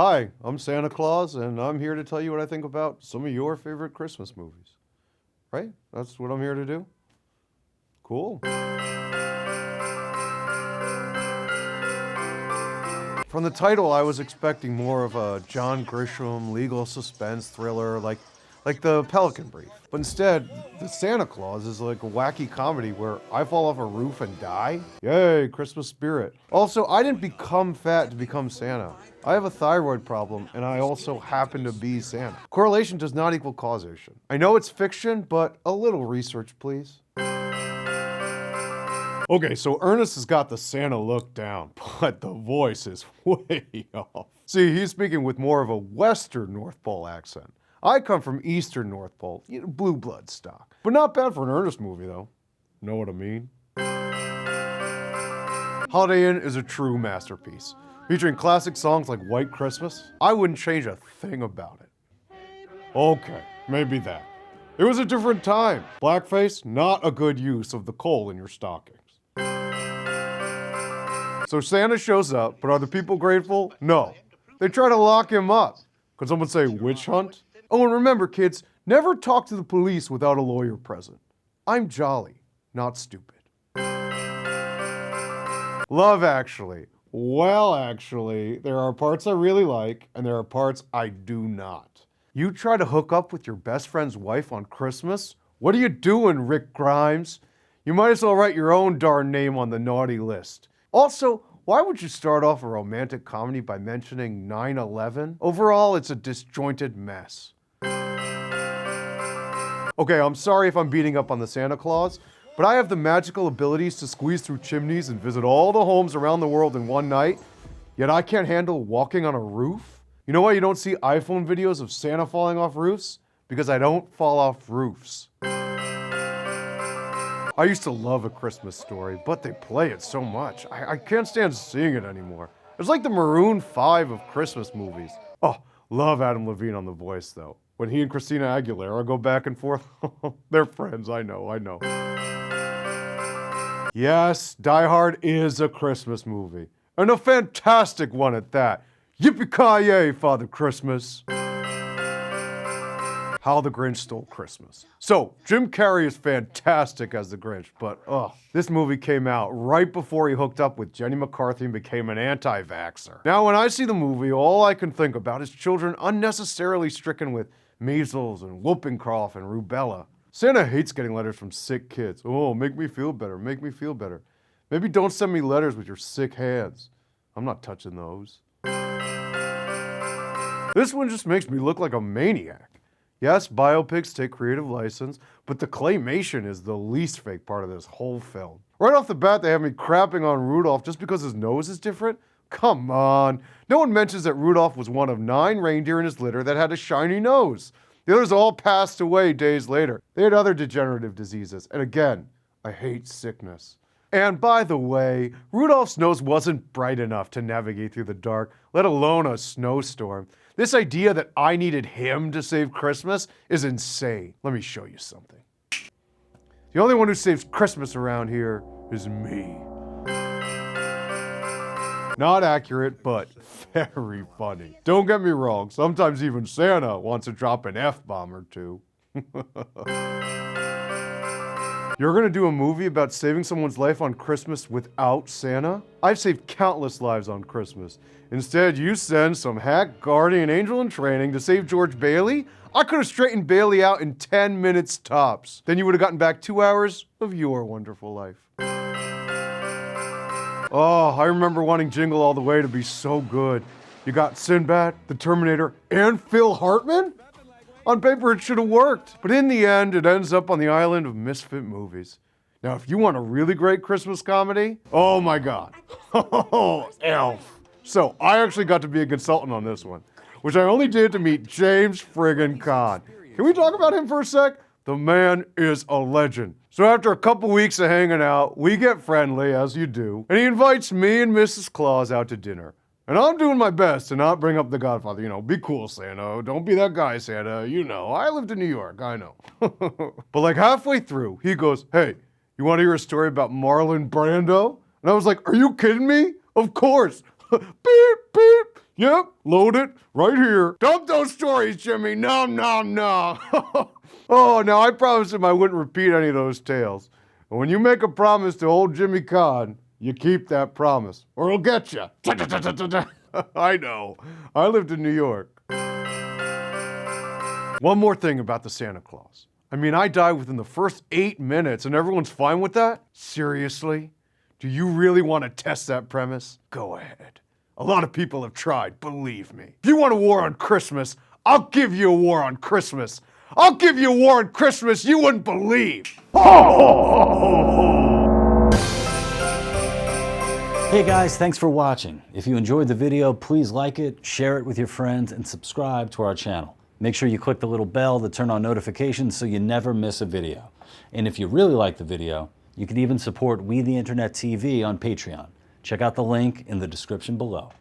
Hi, I'm Santa Claus, and I'm here to tell you what I think about some of your favorite Christmas movies. Right? That's what I'm here to do? Cool. From the title, I was expecting more of a John Grisham legal suspense thriller like the Pelican Brief. But instead, the Santa Claus is like a wacky comedy where I fall off a roof and die. Yay, Christmas spirit. Also, I didn't become fat to become Santa. I have a thyroid problem, and I also happen to be Santa. Correlation does not equal causation. I know it's fiction, but a little research, please. Okay, so Ernest has got the Santa look down, but the voice is way off. See, he's speaking with more of a Western North Pole accent. I come from Eastern North Pole, blue blood stock. But not bad for an Ernest movie, though. Know what I mean? Holiday Inn is a true masterpiece. Featuring classic songs like White Christmas, I wouldn't change a thing about it. Okay, maybe that. It was a different time. Blackface, not a good use of the coal in your stockings. So Santa shows up, but are the people grateful? No. They try to lock him up. Could someone say witch hunt? Oh, and remember, kids, never talk to the police without a lawyer present. I'm jolly, not stupid. Love Actually. Well, actually, there are parts I really like, and there are parts I do not. You try to hook up with your best friend's wife on Christmas? What are you doing, Rick Grimes? You might as well write your own darn name on the naughty list. Also, why would you start off a romantic comedy by mentioning 9/11? Overall, it's a disjointed mess. Okay, I'm sorry if I'm beating up on the Santa Claus, but I have the magical abilities to squeeze through chimneys and visit all the homes around the world in one night, yet I can't handle walking on a roof? You know why you don't see iPhone videos of Santa falling off roofs? Because I don't fall off roofs. I used to love A Christmas Story, but they play it so much. I can't stand seeing it anymore. It's like the Maroon 5 of Christmas movies. Oh, love Adam Levine on The Voice, though. When he and Christina Aguilera go back and forth, they're friends, I know. Yes, Die Hard is a Christmas movie. And a fantastic one at that. Yippee-ki-yay, Father Christmas. How the Grinch Stole Christmas. So, Jim Carrey is fantastic as the Grinch, but this movie came out right before he hooked up with Jenny McCarthy and became an anti-vaxxer. Now, when I see the movie, all I can think about is children unnecessarily stricken with measles and whooping cough and rubella. Santa hates getting letters from sick kids. Oh, make me feel better, make me feel better. Maybe don't send me letters with your sick hands. I'm not touching those. This one just makes me look like a maniac. Yes, biopics take creative license, but the claymation is the least fake part of this whole film. Right off the bat, they have me crapping on Rudolph just because his nose is different? Come on. No one mentions that Rudolph was one of 9 reindeer in his litter that had a shiny nose. The others all passed away days later. They had other degenerative diseases. And again, I hate sickness. And by the way, Rudolph's nose wasn't bright enough to navigate through the dark, let alone a snowstorm. This idea that I needed him to save Christmas is insane. Let me show you something. The only one who saves Christmas around here is me. Not accurate, but very funny. Don't get me wrong, sometimes even Santa wants to drop an F-bomb or two. You're gonna do a movie about saving someone's life on Christmas without Santa? I've saved countless lives on Christmas. Instead, you send some hack guardian angel in training to save George Bailey? I could have straightened Bailey out in 10 minutes tops. Then you would have gotten back 2 hours of your wonderful life. Oh, I remember wanting Jingle All the Way to be so good. You got Sinbad, the Terminator, and Phil Hartman? On paper, it should have worked, but in the end, it ends up on the island of misfit movies. Now, if you want a really great Christmas comedy, oh my God, oh, Elf. So, I actually got to be a consultant on this one, which I only did to meet James friggin' Caan. Can we talk about him for a sec? The man is a legend. So after a couple weeks of hanging out, we get friendly, as you do, and he invites me and Mrs. Claus out to dinner. And I'm doing my best to not bring up the Godfather. You know, be cool, Santa. Don't be that guy, Santa. You know, I lived in New York. I know. But like halfway through, he goes, hey, you want to hear a story about Marlon Brando? And I was like, are you kidding me? Of course. Beep, beep. Yep, load it right here. Dump those stories, Jimmy. No, no, no. Oh, now I promised him I wouldn't repeat any of those tales. And when you make a promise to old Jimmy Caan, you keep that promise, or he'll get you. I know. I lived in New York. One more thing about the Santa Claus. I mean, I died within the first 8 minutes and everyone's fine with that? Seriously? Do you really want to test that premise? Go ahead. A lot of people have tried, believe me. If you want a war on Christmas, I'll give you a war on Christmas. I'll give you a war on Christmas you wouldn't believe. Hey guys, thanks for watching. If you enjoyed the video, please like it, share it with your friends, and subscribe to our channel. Make sure you click the little bell to turn on notifications so you never miss a video. And if you really like the video, you can even support We the Internet TV on Patreon. Check out the link in the description below.